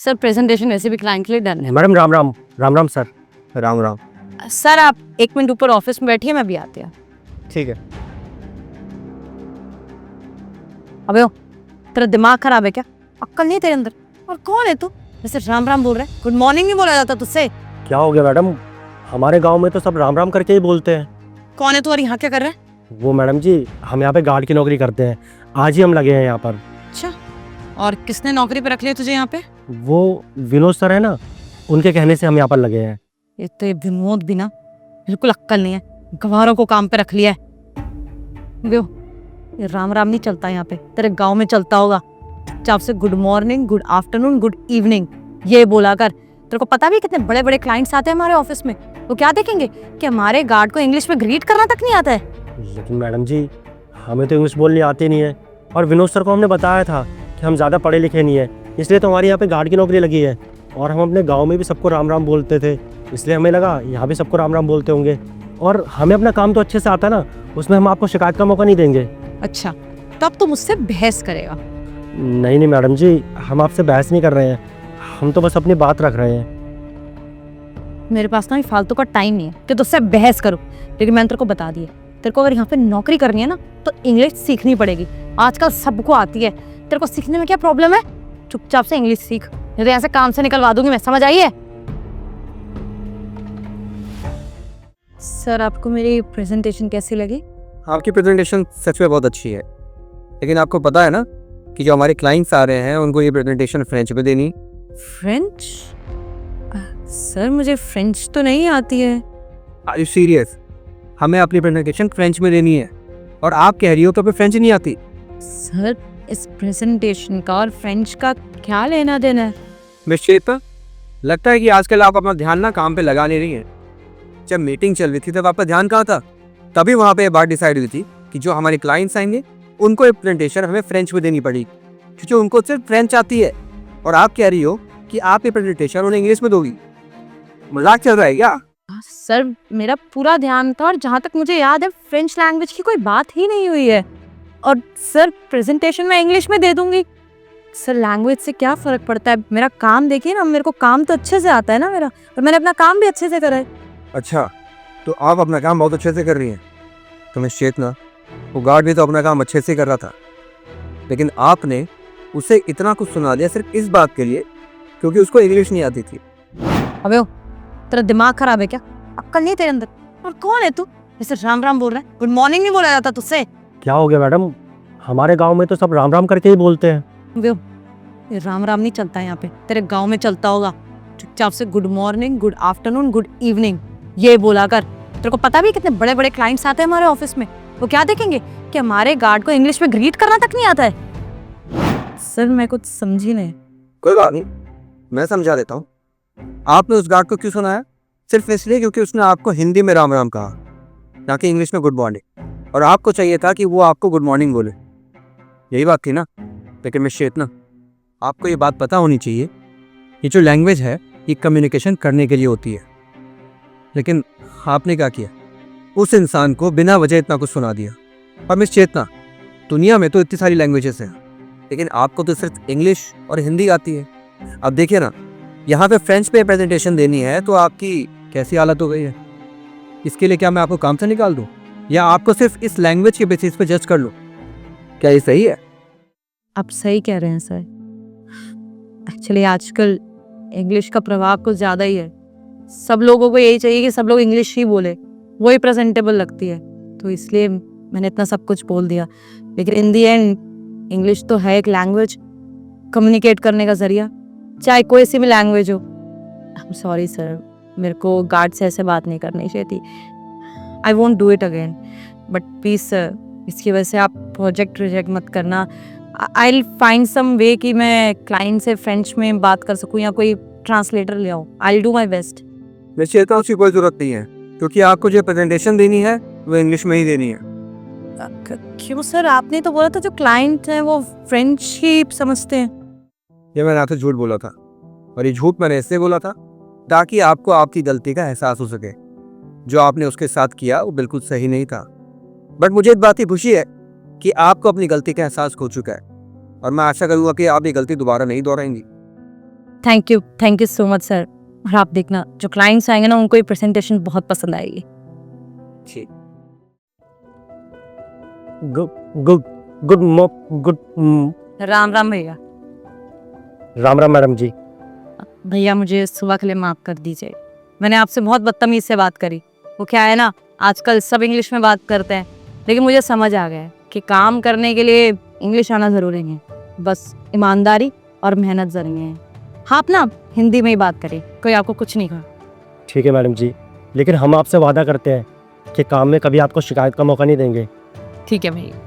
Sir presentation वैसे भी client के लिए डन है। Madam Ram Ram. Ram Ram sir. Ram Ram. Sir आप 1 मिनट ऊपर ऑफिस में बैठिए, मैं भी आती हूँ। ठीक है। अबे ओ, तेरा दिमाग खराब है क्या? अक्ल नहीं तेरे अंदर? और कौन है तू? वैसे राम राम बोल रहा है, गुड मॉर्निंग नहीं बोला जाता तुझसे? क्या हो गया मैडम? हमारे गांव में तो सब राम राम करके ही बोलते हैं। कौन है तू और यहाँ क्या कर रहा है? वो मैडम जी, हम यहाँ पे गार्ड की नौकरी करते हैं। आज ही हम लगे हैं यहाँ पर। अच्छा, और किसने नौकरी पे रख लिया तुझे यहाँ पे? वो विनोद सर है ना, उनके कहने से हम यहाँ पर लगे हैं। ये तो ये विनोद भी ना बिल्कुल अक्ल नहीं है, गवारों को काम पे रख लिया है। बे ओ, ये राम राम नहीं चलता यहाँ पे, तेरे गांव में चलता होगा। चुपचाप से good morning, good afternoon, good evening ये बोला कर। तेरे को पता भी कितने बड़े बड़े क्लाइंट्स आते हैं हमारे ऑफिस में, वो क्या देखेंगे कि हमारे गार्ड को इंग्लिश में ग्रीट करना तक नहीं आता है। लेकिन मैडम जी, हमें तो इंग्लिश बोलनी आती नहीं है, और विनोद सर को हमने बताया था कि हम ज़्यादा पढ़े लिखे नहीं है, इसलिए तो हमारे यहाँ पे गार्ड की नौकरी लगी है। और हम अपने गाँव में भी सबको राम राम बोलते थे, इसलिए हमें लगा यहाँ भी सबको राम राम बोलते होंगे। और हमें अपना काम तो अच्छे से आता ना, उसमें हम आपको शिकायत का मौका नहीं देंगे। अच्छा, तब तो मुझसे बहस करेगा? नहीं नहीं मैडम जी, हम आपसे बहस नहीं कर रहे हैं, हम तो बस अपनी बात रख रहे हैं। मेरे पास ना ये फालतू का टाइम नहीं है कि तुझसे बहस करूं, लेकिन मैंने तेरे को बता दिया, तेरे को अगर यहाँ पे नौकरी करनी है ना तो इंग्लिश सीखनी पड़ेगी। आजकल सबको आती है, तेरे को सीखने में क्या प्रॉब्लम है? चुपचाप से इंग्लिश सीख, नहीं तो यहाँ से काम से निकलवा दूंगी मैं, समझ आई है? सर आपको मेरी प्रेजेंटेशन कैसी लगी? आपकी प्रेजेंटेशन सच में बहुत अच्छी है, लेकिन आपको पता है ना कि जो हमारे क्लाइंट्स आ रहे हैं उनको ये प्रेजेंटेशन फ्रेंच में देनी। फ्रेंच? सर मुझे फ्रेंच तो नहीं आती है। Are you serious? हमें अपनी प्रेजेंटेशन फ्रेंच में देनी है और आप कह रही हो कि हमें फ्रेंच नहीं आती। सर इस प्रेजेंटेशन का और फ्रेंच का क्या लेना देना है? मिस चेतना, लगता है कि आजकल आप अपना ध्यान ना काम पे लगा नहीं रही हैं। जब मीटिंग चल रही थी तब आपका ध्यान कहाँ था? तभी वहाँ पे ये बात डिसाइड हुई थी कि जो हमारे क्लाइंट्स आएंगे उनको ये प्रेजेंटेशन हमें फ्रेंच में देनी पड़ेगी, क्योंकि उनको सिर्फ फ्रेंच आती है। और आप कह रही हो कि आप ये प्रेजेंटेशन उन्हें इंग्लिश में दोगी। मजाक चल रहा है क्या? सर मेरा पूरा ध्यान था, और जहाँ तक मुझे याद है फ्रेंच लैंग्वेज की कोई बात ही नहीं हुई है। और सर प्रेजेंटेशन मैं इंग्लिश में दे दूंगी। सर लैंग्वेज से क्या फ़र्क पड़ता है? मेरा काम देखिए ना, मेरे को काम तो अच्छे से आता है ना मेरा, और मैंने अपना काम भी अच्छे से करा है। अच्छा, तो आप अपना काम बहुत अच्छे से कर रही हैं। तो मिस चेतना, वो गार्ड भी तो अपना काम अच्छे से कर रहा था, लेकिन आपने उसे इतना कुछ सुना दिया सिर्फ इस बात के लिए क्योंकि उसको इंग्लिश नहीं आती थी। अबे ओ, तेरा दिमाग खराब है क्या? अक्ल नहीं तेरे अंदर? और कौन है तू? जैसे राम राम बोल रहा है, गुड मॉर्निंग नहीं बोला जाता तुझसे? क्या हो गया मैडम? हमारे गांव में तो सब राम राम करके ही बोलते हैं। अबे ओ, ये राम राम नहीं चलता है यहाँ पे, तेरे गाँव में चलता होगा। चुपचाप से good morning, good afternoon, good evening ये बोला कर। तेरे को पता भी कितने बड़े बड़े क्लाइंट्स आते हैं हमारे ऑफिस में, वो क्या देखेंगे कि हमारे गार्ड को इंग्लिश में ग्रीट करना तक नहीं आता है। सर मैं कुछ समझी नहीं। कोई बात नहीं, मैं समझा देता हूँ। आपने उस गार्ड को क्यों सुनाया? सिर्फ इसलिए क्योंकि उसने आपको हिंदी में राम राम कहा, ना कि इंग्लिश में गुड मॉर्निंग। और आपको चाहिए था कि वो आपको गुड मॉर्निंग बोले, यही बात थी ना? लेकिन मिस चेतना, आपको ये बात पता होनी चाहिए, ये जो लैंग्वेज है ये कम्युनिकेशन करने के लिए होती है। लेकिन आपने क्या किया? उस इंसान को बिना वजह इतना कुछ सुना दिया। और मिस चेतना, दुनिया में तो इतनी सारी लैंग्वेजेस हैं, लेकिन आपको तो सिर्फ इंग्लिश और हिंदी आती है। अब देखिए ना, यहाँ पे फ्रेंच पे प्रेजेंटेशन देनी है तो आपकी कैसी हालत हो गई है। इसके लिए क्या मैं आपको काम से निकाल दूँ, या आपको सिर्फ इस लैंग्वेज के बेसिस पे जज कर लूँ? क्या ये सही है? आप सही कह रहे हैं सर। एक्चुअली आजकल इंग्लिश का प्रभाव कुछ ज़्यादा ही है। सब लोगों को यही चाहिए कि सब लोग इंग्लिश ही बोले, वही प्रेजेंटेबल लगती है, तो इसलिए मैंने इतना सब कुछ बोल दिया। लेकिन इन दी एंड इंग्लिश तो है एक लैंग्वेज, कम्युनिकेट करने का जरिया, चाहे कोई सी भी लैंग्वेज हो। आई एम सॉरी सर, मेरे को गार्ड से ऐसे बात नहीं करनी चाहिए थी। I won't do it again, but please sir इसकी वजह से आप प्रोजेक्ट रिजेक्ट मत करना। आई विल फाइंड सम वे कि मैं क्लाइंट से फ्रेंच में बात कर सकूं, या कोई ट्रांसलेटर ले आऊँ। I will do my best. Miss Chetna, उसकी कोई ज़रूरत नहीं है, क्योंकि आपको जो प्रेजेंटेशन देनी है वो इंग्लिश में ही देनी है। क्यों सर? आपने तो बोला था जो क्लाइंट हैं वो फ्रेंच ही समझते हैं। ये मैंने आपसे झूठ बोला था, और ये झूठ मैंने इससे बोला था ताकि आपको आपकी गलती का एहसास हो सके। जो आपने उसके साथ किया वो बिल्कुल सही नहीं था, बट मुझे इस बात की खुशी है कि आपको अपनी गलती का एहसास हो चुका है, और मैं आशा करूँगा कि आप ये गलती दोबारा नहीं दोहराएंगी। Thank you so much sir. और आप देखना जो क्लाइंट्स आएंगे ना उनको ये प्रेजेंटेशन बहुत पसंद आएगी। ठीक। Good good good Ram Ram भैया। राम राम मैडम जी। भैया मुझे सुबह के लिए माफ़ कर दीजिए, मैंने आपसे बहुत बदतमीज़ से बात करी। वो क्या है ना, आजकल सब इंग्लिश में बात करते हैं, लेकिन मुझे समझ आ गया है कि काम करने के लिए इंग्लिश आना ज़रूरी नहीं है, बस ईमानदारी और मेहनत ज़रूरी है। हाँ, आप ना हिंदी में ही बात करें, कोई आपको कुछ नहीं कहा। ठीक है मैडम जी, लेकिन हम आपसे वादा करते हैं कि काम में कभी आपको शिकायत का मौका नहीं देंगे। ठीक है भैया।